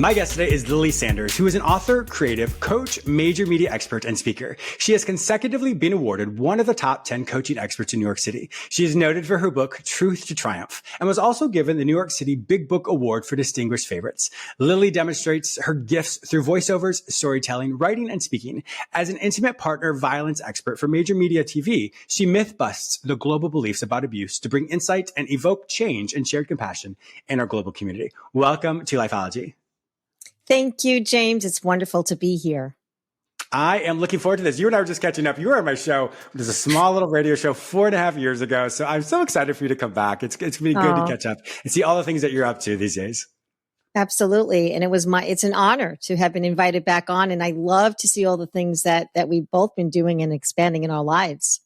My guest today is Lily Sanders, who is an author, creative, coach, major media expert, and speaker. She has consecutively been awarded one of the top 10 coaching experts in New York City. She is noted for her book, Truth to Triumph, and was also given the New York City Big Book Award for Distinguished Favorites. Lily demonstrates her gifts through voiceovers, storytelling, writing, and speaking. As an intimate partner violence expert for major media TV, she myth busts the global beliefs about abuse to bring insight and evoke change and shared compassion in our global community. Welcome to Lifeology. Thank you, James. It's wonderful to be here. I am looking forward to this. You and I were just catching up. You were on my show. There's a small little radio show 4.5 years ago. So I'm so excited for you to come back. It's going to be good to catch up and see all the things that you're up to these days. Absolutely. And it's an honor to have been invited back on. And I love to see all the things that we've both been doing and expanding in our lives.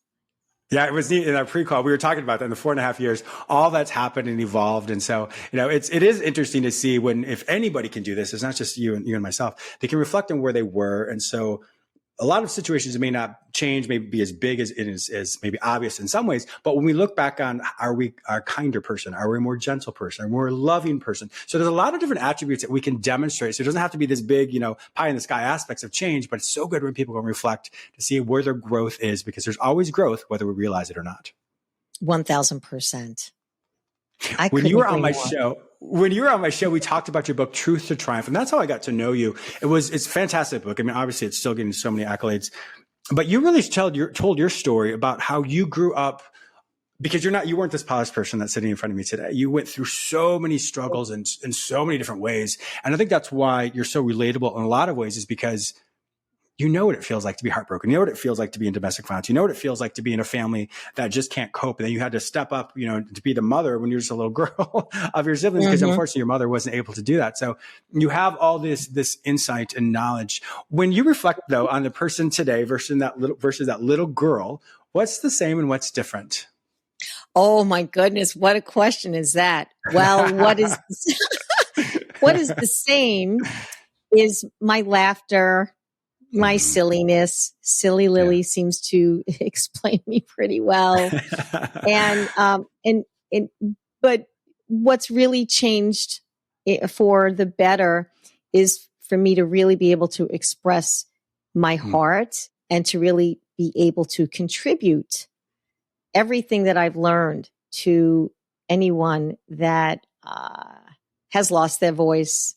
Yeah, it was neat in our pre-call. We were talking about that in the 4.5 years, all that's happened and evolved. And so, it is interesting to see if anybody can do this, it's not just you and myself, they can reflect on where they were. And so a lot of situations may not change, maybe be as big as it is maybe obvious in some ways. But when we look back on, are we a kinder person? Are we a more gentle person? Are we a more loving person? So there's a lot of different attributes that we can demonstrate. So it doesn't have to be this big, pie in the sky aspects of change, but it's so good when people can reflect to see where their growth is, because there's always growth, whether we realize it or not. 1,000%. When you were on my show, we talked about your book, Truth to Triumph. And that's how I got to know you. It's a fantastic book. I mean, obviously it's still getting so many accolades, but you really told your story about how you grew up, because you weren't this polished person that's sitting in front of me today. You went through so many struggles in so many different ways. And I think that's why you're so relatable in a lot of ways, is because you know what it feels like to be heartbroken. You know what it feels like to be in domestic violence. You know what it feels like to be in a family that just can't cope. And then you had to step up, to be the mother when you're just a little girl of your siblings, because unfortunately your mother wasn't able to do that. So you have all this insight and knowledge. When you reflect though on the person today versus that little girl, what's the same and what's different? Oh my goodness. What a question is that? Well, what is the same is my laughter, my silliness. Silly Lily seems to explain me pretty well. But what's really changed for the better is for me to really be able to express my heart and to really be able to contribute everything that I've learned to anyone that has lost their voice.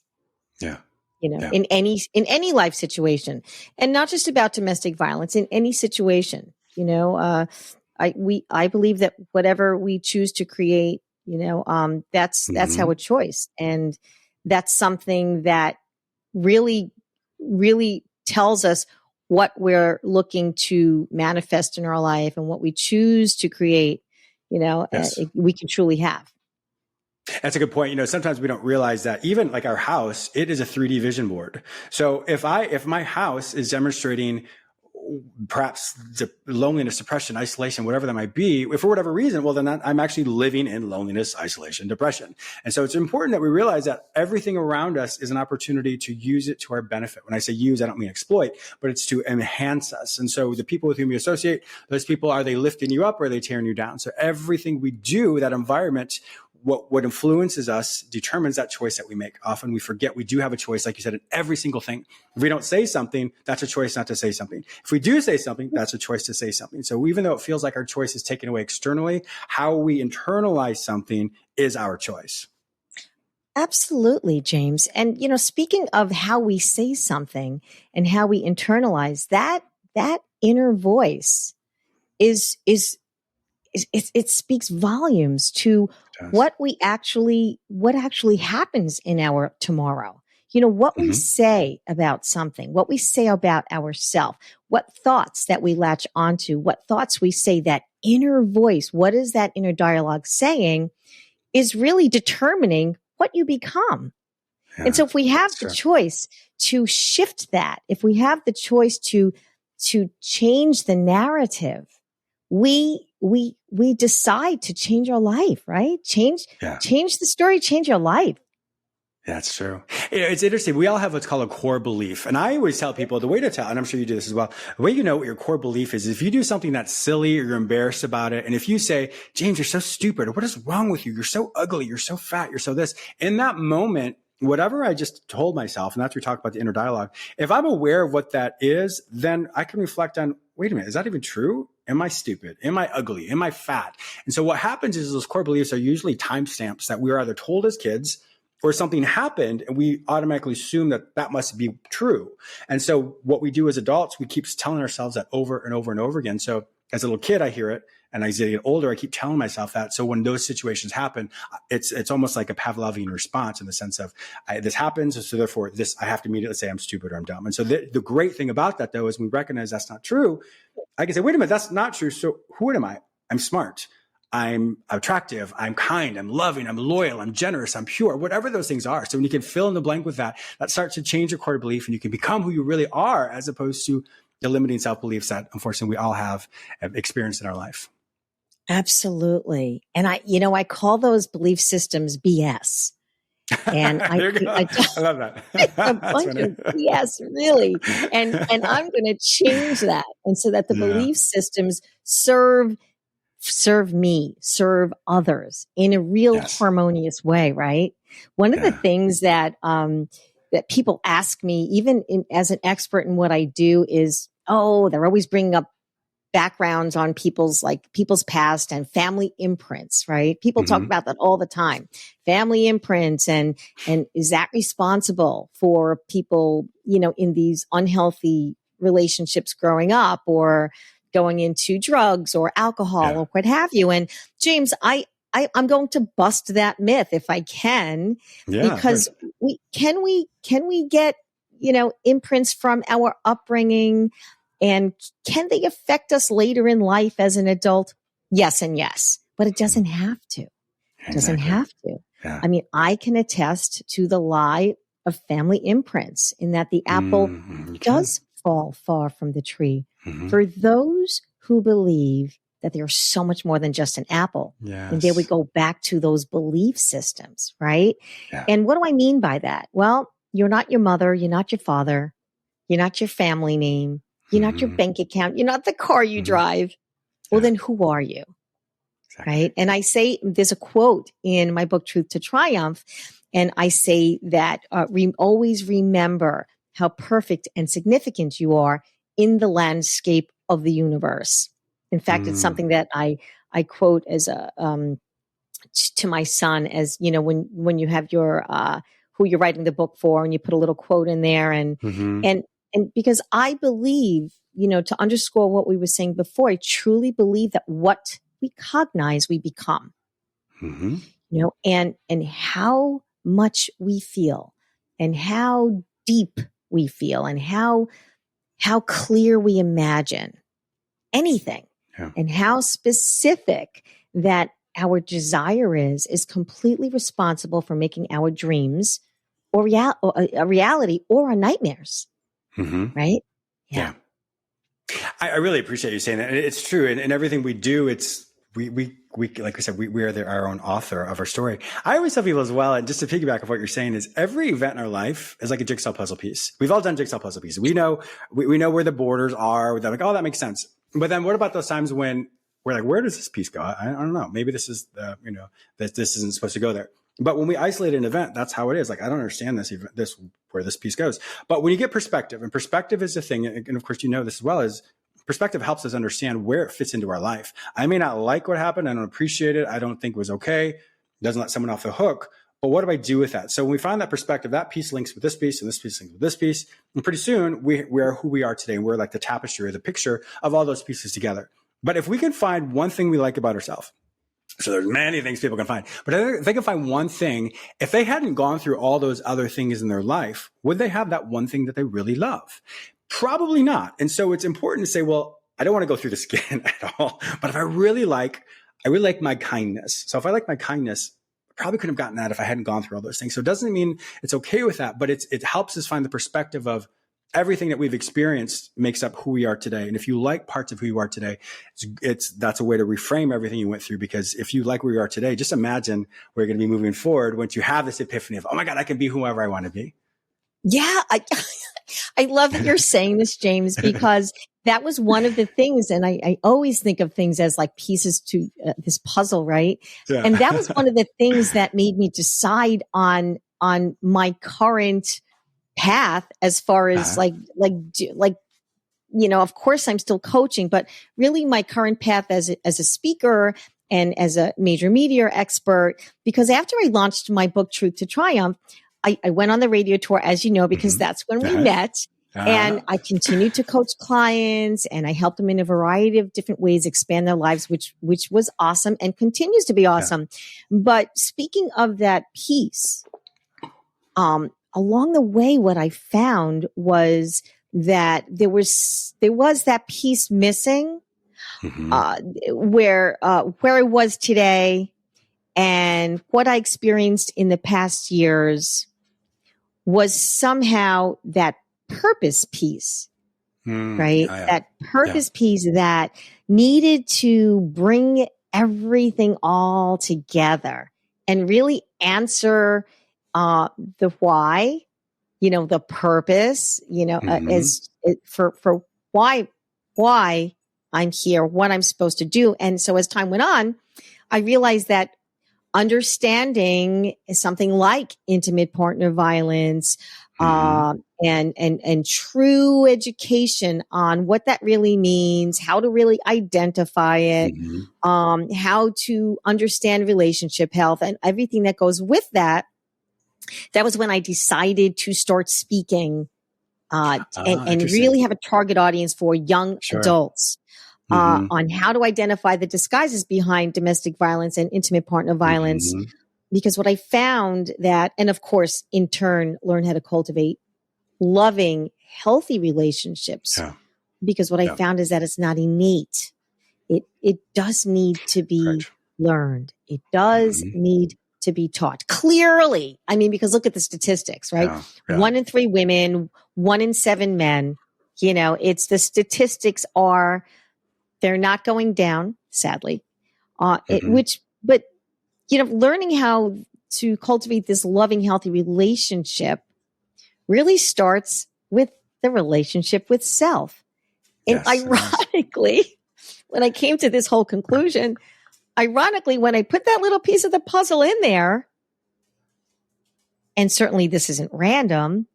Yeah. In any life situation, and not just about domestic violence, in any situation, I believe that whatever we choose to create, that's our choice. And that's something that really, really tells us what we're looking to manifest in our life, and what we choose to create, we can truly have. That's a good point. Sometimes we don't realize that even like our house, it is a 3D vision board. So if my house is demonstrating perhaps loneliness, depression, isolation, whatever that might be, if for whatever reason, well, then I'm actually living in loneliness, isolation, depression. And so it's important that we realize that everything around us is an opportunity to use it to our benefit. When I say use, I don't mean exploit, but it's to enhance us. And so the people with whom you associate, those people, are they lifting you up or are they tearing you down? So everything we do, that environment, what influences us determines that choice that we make. Often we forget we do have a choice, like you said, in every single thing. If we don't say something, that's a choice not to say something. If we do say something, that's a choice to say something. So even though it feels like our choice is taken away externally, how we internalize something is our choice. Absolutely, James. And, speaking of how we say something and how we internalize, that inner voice it speaks volumes to what actually happens in our tomorrow. What we say about something, what we say about ourselves, what thoughts that we latch onto, what thoughts we say, that inner voice, what is that inner dialogue saying, is really determining what you become. Yeah, and so if we have the choice to shift that, if we have the choice to change the narrative, we decide to change our life, right? Change the story, change your life. That's true. It's interesting. We all have what's called a core belief. And I always tell people the way to tell, and I'm sure you do this as well, the way you know what your core belief is if you do something that's silly or you're embarrassed about it. And if you say, James, you're so stupid, or what is wrong with you? You're so ugly. You're so fat. You're so this. In that moment, whatever I just told myself, and that's where we talk about the inner dialogue, if I'm aware of what that is, then I can reflect on, wait a minute, is that even true? Am I stupid? Am I ugly? Am I fat? And so what happens is those core beliefs are usually timestamps that we were either told as kids or something happened and we automatically assume that that must be true. And so what we do as adults, we keep telling ourselves that over and over and over again. So as a little kid, I hear it. And as I get older, I keep telling myself that. So when those situations happen, it's almost like a Pavlovian response in the sense of this happens. So therefore I have to immediately say I'm stupid or I'm dumb. And so the great thing about that though, is we recognize that's not true. I can say, wait a minute, that's not true. So who am I? I'm smart. I'm attractive. I'm kind. I'm loving. I'm loyal. I'm generous. I'm pure, whatever those things are. So when you can fill in the blank with that, that starts to change your core belief and you can become who you really are as opposed to the limiting self-beliefs that unfortunately we all have experienced in our life. Absolutely. And I call those belief systems BS. And I love that. a bunch of BS, really. And I'm going to change that. And so that the belief systems serve me, serve others in a real harmonious way, right? One of the things that that people ask me, even as an expert in what I do, is, they're always bringing up backgrounds on people's past and family imprints, right? People talk about that all the time. Family imprints and is that responsible for people, in these unhealthy relationships growing up or going into drugs or alcohol or what have you? And James, I'm going to bust that myth if I can, because can we get, imprints from our upbringing, and can they affect us later in life as an adult? Yes and yes, but it doesn't have to. It doesn't have to. Yeah. I mean, I can attest to the lie of family imprints in that the apple does fall far from the tree. For those who believe that there's so much more than just an apple. And there we go back to those belief systems, right? Yeah. And what do I mean by that? Well, you're not your mother. You're not your father. You're not your family name. You're not your bank account. You're not the car you drive. Well, then who are you? Exactly. Right? And I say, there's a quote in my book, Truth to Triumph. And I say that always remember how perfect and significant you are in the landscape of the universe. In fact, it's something that I quote as to my son, as when you have your who you're writing the book for, and you put a little quote in there, and because I believe, to underscore what we were saying before, I truly believe that what we cognize, we become. And how much we feel, and how deep we feel, and how clear we imagine anything, and how specific that our desire is completely responsible for making our dreams or a reality or our nightmares. Right? Yeah. I really appreciate you saying that. It's true. And everything we do, we like we said, we are our own author of our story. I always tell people as well, and just to piggyback of what you're saying, is every event in our life is like a jigsaw puzzle piece. We've all done jigsaw puzzle pieces. We know where the borders are. They're like, that makes sense. But then what about those times when we're like, where does this piece go? I don't know. Maybe this is that this isn't supposed to go there. But when we isolate an event, that's how it is. Like, I don't understand where this piece goes. But when you get perspective, and perspective is the thing, and of course, this as well, is perspective helps us understand where it fits into our life. I may not like what happened. I don't appreciate it. I don't think it was okay. It doesn't let someone off the hook. But what do I do with that? So when we find that perspective, that piece links with this piece, and this piece links with this piece. And pretty soon we are who we are today. We're like the tapestry or the picture of all those pieces together. But if we can find one thing we like about ourselves, so there's many things people can find, but if they can find one thing, if they hadn't gone through all those other things in their life, would they have that one thing that they really love? Probably not. And so it's important to say, well, I don't want to go through the skin at all, but if I really like my kindness. So if I like my kindness, I probably couldn't have gotten that if I hadn't gone through all those things. So it doesn't mean it's okay with that, but it helps us find the perspective of everything that we've experienced makes up who we are today. And if you like parts of who you are today, that's a way to reframe everything you went through. Because if you like where you are today, just imagine where you're going to be moving forward once you have this epiphany of, oh my God, I can be whoever I want to be. Yeah. I love that you're saying this, James, because that was one of the things. And I always think of things as like pieces to this puzzle, right? Yeah. And that was one of the things that made me decide on on my current path as far as of course I'm still coaching, but really my current path as a speaker and as a major media expert, because after I launched my book, Truth to Triumph, I went on the radio tour, as you know, because that's when we met. And I continued to coach clients, and I helped them in a variety of different ways expand their lives, which was awesome and continues to be awesome. But speaking of that piece, along the way, what I found was that there was that piece missing, where I was today and what I experienced in the past years was somehow that purpose piece, right? That purpose piece that needed to bring everything all together and really answer the why, the purpose, for why I'm here, what I'm supposed to do. And so as time went on, I realized that understanding something like intimate partner violence, and true education on what that really means, how to really identify it, how to understand relationship health and everything that goes with that. That was when I decided to start speaking, and really have a target audience for young adults, on how to identify the disguises behind domestic violence and intimate partner violence. Because what I found that, and of course, in turn, learn how to cultivate loving, healthy relationships. Because what I found is that it's not innate. It does need to be learned. It does need to be taught clearly. I mean, because look at the statistics, right? 1 in 3 women, 1 in 7 men, it's the statistics they're not going down, sadly, but learning how to cultivate this loving, healthy relationship really starts with the relationship with self. And ironically, when I came to this whole conclusion, when I put that little piece of the puzzle in there, and certainly this isn't random,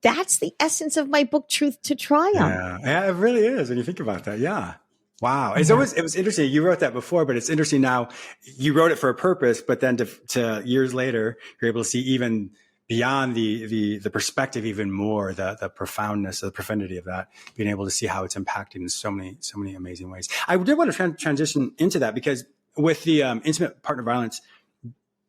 that's the essence of my book, Truth to Triumph. Yeah, it really is when you think about that. Yeah. Wow. It was interesting. You wrote that before, but it's interesting now. You wrote it for a purpose, but then to years later, you're able to see even beyond the perspective, even more, the profoundness, the profundity of that, being able to see how it's impacting in so many amazing ways. I did want to transition into that because with the intimate partner violence,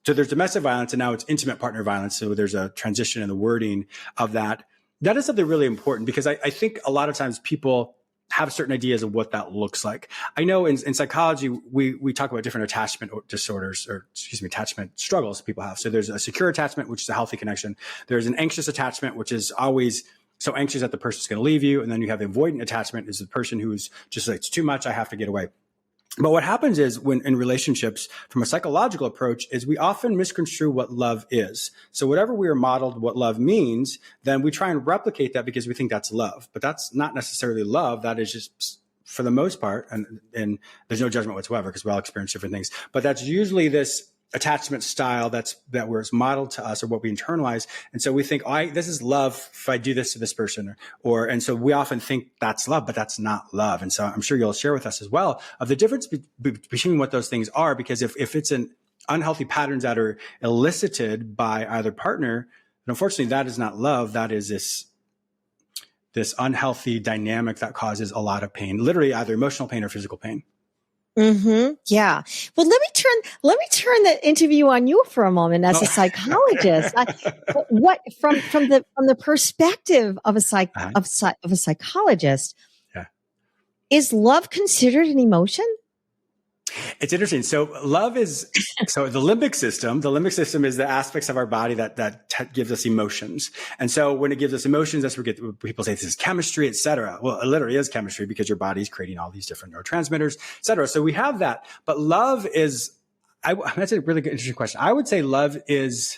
so there's domestic violence and now it's intimate partner violence. So there's a transition in the wording of that. That is something really important because I think a lot of times people have certain ideas of what that looks like. I know in psychology, we talk about different attachment disorders attachment struggles people have. So there's a secure attachment, which is a healthy connection. There's an anxious attachment, which is always so anxious that the person's going to leave you. And then you have the avoidant attachment is the person who's just like, it's too much. I have to get away. But what happens is when in relationships, from a psychological approach, is we often misconstrue what love is. So whatever we are modeled what love means, then we try and replicate that because we think that's love. But that's not necessarily love. That is just, for the most part, and there's no judgment whatsoever because we all experience different things. But that's usually this attachment style that where it's modeled to us or what we internalize. And so we think, this is love if I do this to this person and so we often think that's love, but that's not love. And so I'm sure you'll share with us as well of the difference between what those things are, because if it's an unhealthy patterns that are elicited by either partner, then unfortunately that is not love. That is this unhealthy dynamic that causes a lot of pain, literally either emotional pain or physical pain. Yeah. Well, let me turn the interview on you for a moment as a psychologist. What from the perspective of a psychologist, is love considered an emotion? It's interesting. So love is, so the limbic system is the aspects of our body that gives us emotions. And so when it gives us emotions, that's where people say this is chemistry, et cetera. Well, it literally is chemistry because your body's creating all these different neurotransmitters, et cetera. So we have that, but love is, that's a really good, interesting question. I would say love is,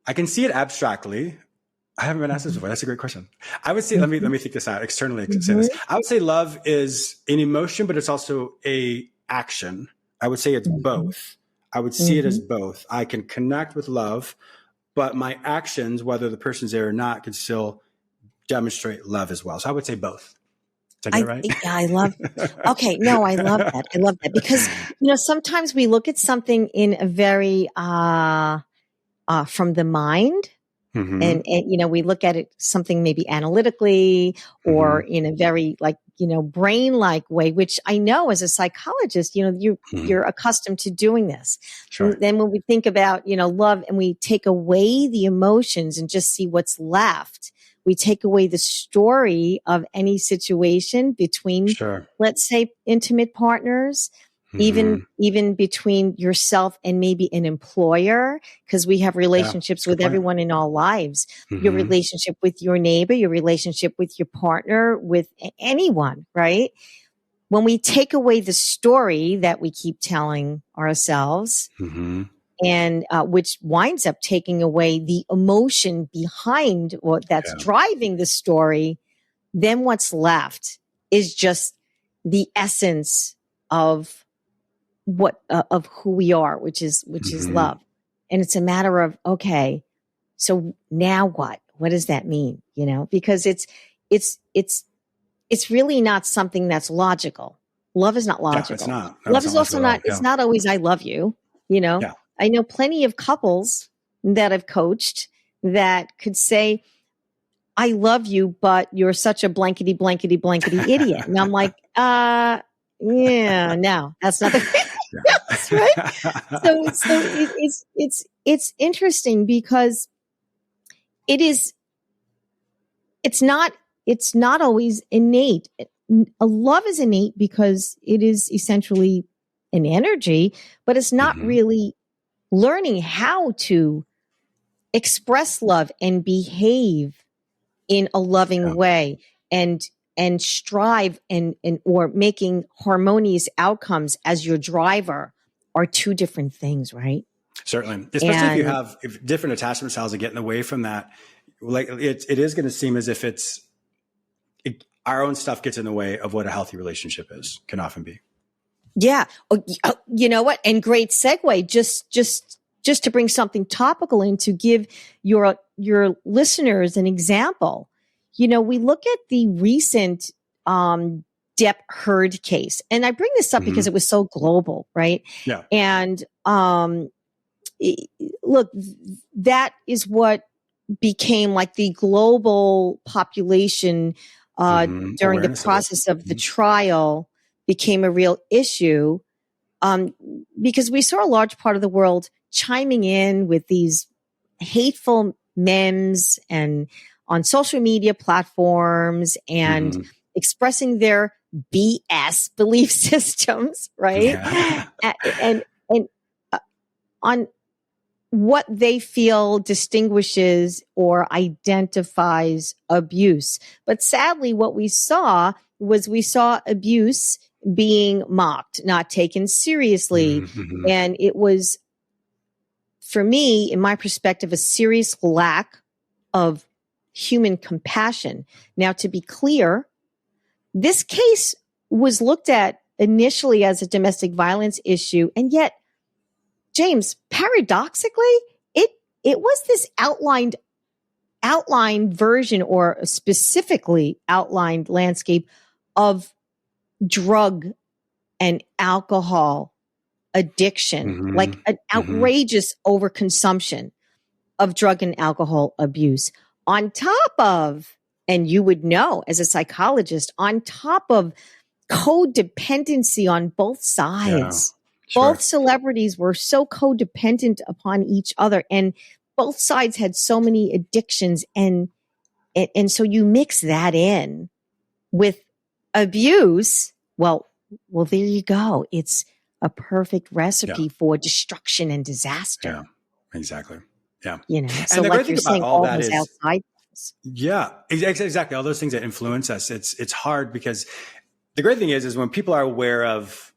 I can see it abstractly. I haven't been asked this before. That's a great question. I would say, let me think this out externally. Say this. I would say love is an emotion, but it's also a action. I would say it's both. I would see it as both. I can connect with love, but my actions, whether the person's there or not, can still demonstrate love as well. So I would say both. Did I get it right? Yeah, I love, okay. No, I love that. I love that because, sometimes we look at something in a very, from the mind. And, we look at it something maybe analytically or in a very brain-like way, which I know as a psychologist, you're accustomed to doing this. Sure. And then when we think about, love and we take away the emotions and just see what's left, we take away the story of any situation between, let's say, intimate partners. Even between yourself and maybe an employer, because we have relationships with everyone in our lives, your relationship with your neighbor, your relationship with your partner, with anyone, right? When we take away the story that we keep telling ourselves, and which winds up taking away the emotion behind what that's driving the story, then what's left is just the essence of of who we are, which is love. And it's a matter of, okay, so now what does that mean? Because it's really not something that's logical. Love is not logical. It's not. Love is also not, it's not always I love you. I know plenty of couples that I've coached that could say, I love you, but you're such a blankety idiot. And I'm like, yeah, no, that's not the that's right. So it's interesting because it's not always innate. A love is innate because it is essentially an energy, but it's not really learning how to express love and behave in a loving way and strive and or making harmonious outcomes as your driver are two different things, right? Certainly. Especially if you have different attachment styles that get in the way from that, like it is going to seem as if our own stuff gets in the way of what a healthy relationship can often be. Yeah. Oh, you know what? And great segue, just to bring something topical in to give your listeners an example. We look at the recent Depp Heard case, and I bring this up because it was so global, right? Yeah. And look, that is what became like the global population during the process of the trial became a real issue because we saw a large part of the world chiming in with these hateful memes and on social media platforms and expressing their BS belief systems, right? Yeah. And on what they feel distinguishes or identifies abuse. But sadly, what we saw abuse being mocked, not taken seriously. And it was, for me, in my perspective, a serious lack of human compassion. Now, to be clear, this case was looked at initially as a domestic violence issue, and yet, James, paradoxically, it was this outlined version or a specifically outlined landscape of drug and alcohol addiction, like an outrageous overconsumption of drug and alcohol abuse. On top of, and you would know as a psychologist, on top of codependency on both sides. Yeah, both celebrities were so codependent upon each other, and both sides had so many addictions. And so you mix that in with abuse. Well, there you go. It's a perfect recipe for destruction and disaster. Yeah, exactly. Yeah. So and like you're saying, all those outside things. Yeah, exactly. All those things that influence us. It's hard because the great thing is when people are aware of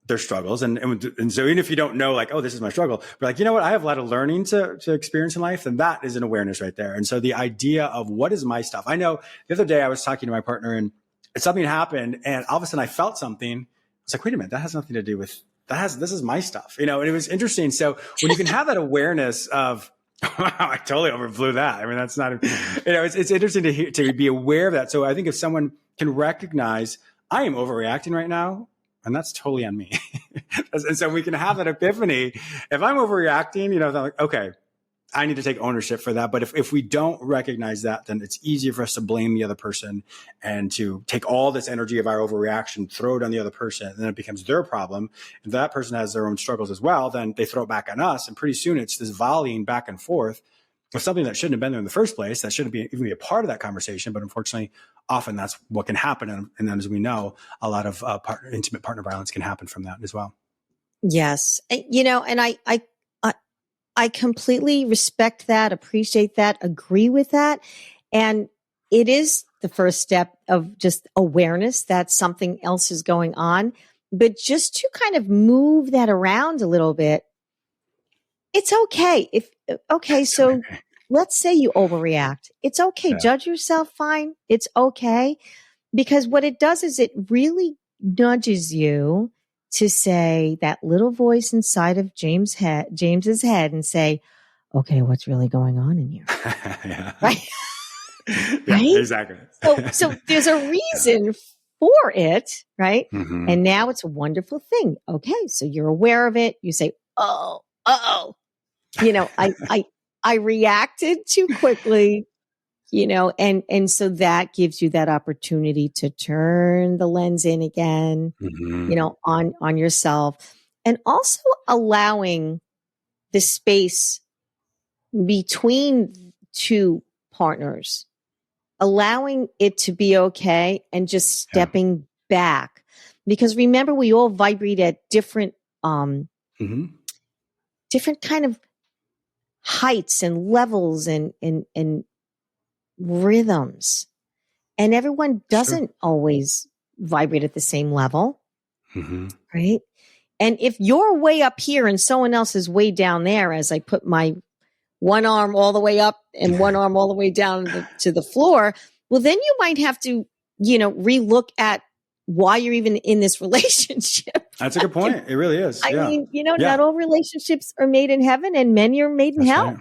their struggles. And so even if you don't know, like, oh, this is my struggle, but like, you know what, I have a lot of learning to experience in life. And that is an awareness right there. And so the idea of what is my stuff, I know the other day I was talking to my partner and something happened and all of a sudden I felt something. It's like, wait a minute, that has nothing to do with this is my stuff, and it was interesting. So when you can have that awareness of, wow, I totally overblew that. I mean, that's not, it's interesting to be aware of that. So I think if someone can recognize I am overreacting right now, and that's totally on me. And so we can have that epiphany. If I'm overreacting, I'm like, okay, I need to take ownership for that. But if we don't recognize that, then it's easier for us to blame the other person and to take all this energy of our overreaction, throw it on the other person, and then it becomes their problem. If that person has their own struggles as well, then they throw it back on us. And pretty soon it's this volleying back and forth of something that shouldn't have been there in the first place, that shouldn't even be a part of that conversation. But unfortunately, often that's what can happen. And then, as we know, a lot of intimate partner violence can happen from that as well. Yes. And I completely respect that, appreciate that, agree with that. And it is the first step of just awareness that something else is going on. But just to kind of move that around a little bit, it's okay. So let's say you overreact. It's okay. Yeah. Judge yourself. Fine. It's okay. Because what it does is it really nudges you to say that little voice inside of James's head and say, okay, what's really going on in you? Yeah. Right? Yeah, right? Exactly. So there's a reason for it, right? Mm-hmm. And now it's a wonderful thing. Okay. So you're aware of it. You say, I reacted too quickly. And so that gives you that opportunity to turn the lens in again, mm-hmm. On yourself, and also allowing the space between two partners, allowing it to be okay and just stepping back. Because remember, we all vibrate at different, mm-hmm. different kind of heights and levels and rhythms, and everyone doesn't always vibrate at the same level. Mm-hmm. Right. And if you're way up here and someone else is way down there, as I put my one arm all the way up and one arm all the way down to the floor, well, then you might have to, relook at why you're even in this relationship. That's a good point. It really is. I mean, not all relationships are made in heaven, and many are made in hell. Right.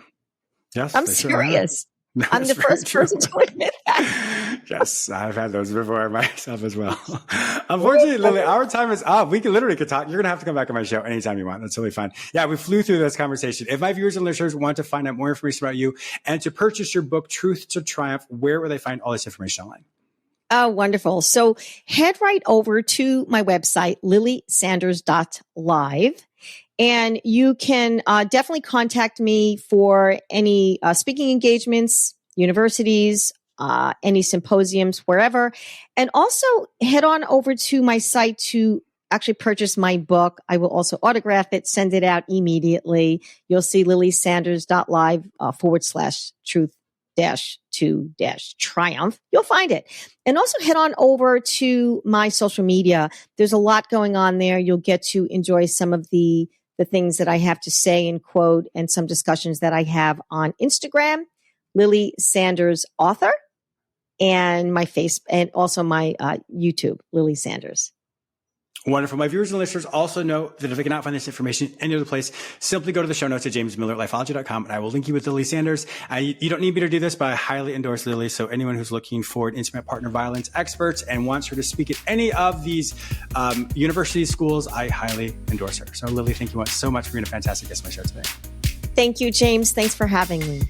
Yes, I'm serious. No, I'm the first person to admit that. Yes, I've had those before myself as well. Unfortunately, Lily, our time is up. We could talk. You're going to have to come back on my show anytime you want. That's totally fine. Yeah, we flew through this conversation. If my viewers and listeners want to find out more information about you and to purchase your book, Truth to Triumph, where will they find all this information online? Oh, wonderful. So head right over to my website, LilySanders.live. And you can definitely contact me for any speaking engagements, universities, any symposiums, wherever. And also head on over to my site to actually purchase my book. I will also autograph it, send it out immediately. You'll see LilySanders.live /truth-to-triumph. You'll find it. And also head on over to my social media. There's a lot going on there. You'll get to enjoy some of the things that I have to say and quote, and some discussions that I have on Instagram, Lily Sanders Author, and my face, and also my YouTube, Lily Sanders. Wonderful. My viewers and listeners also know that if they cannot find this information any other place, simply go to the show notes at jamesmillerlifeology.com, and I will link you with Lily Sanders. You don't need me to do this, but I highly endorse Lily. So anyone who's looking for an intimate partner violence expert and wants her to speak at any of these university schools, I highly endorse her. So Lily, thank you so much for being a fantastic guest on my show today. Thank you, James. Thanks for having me.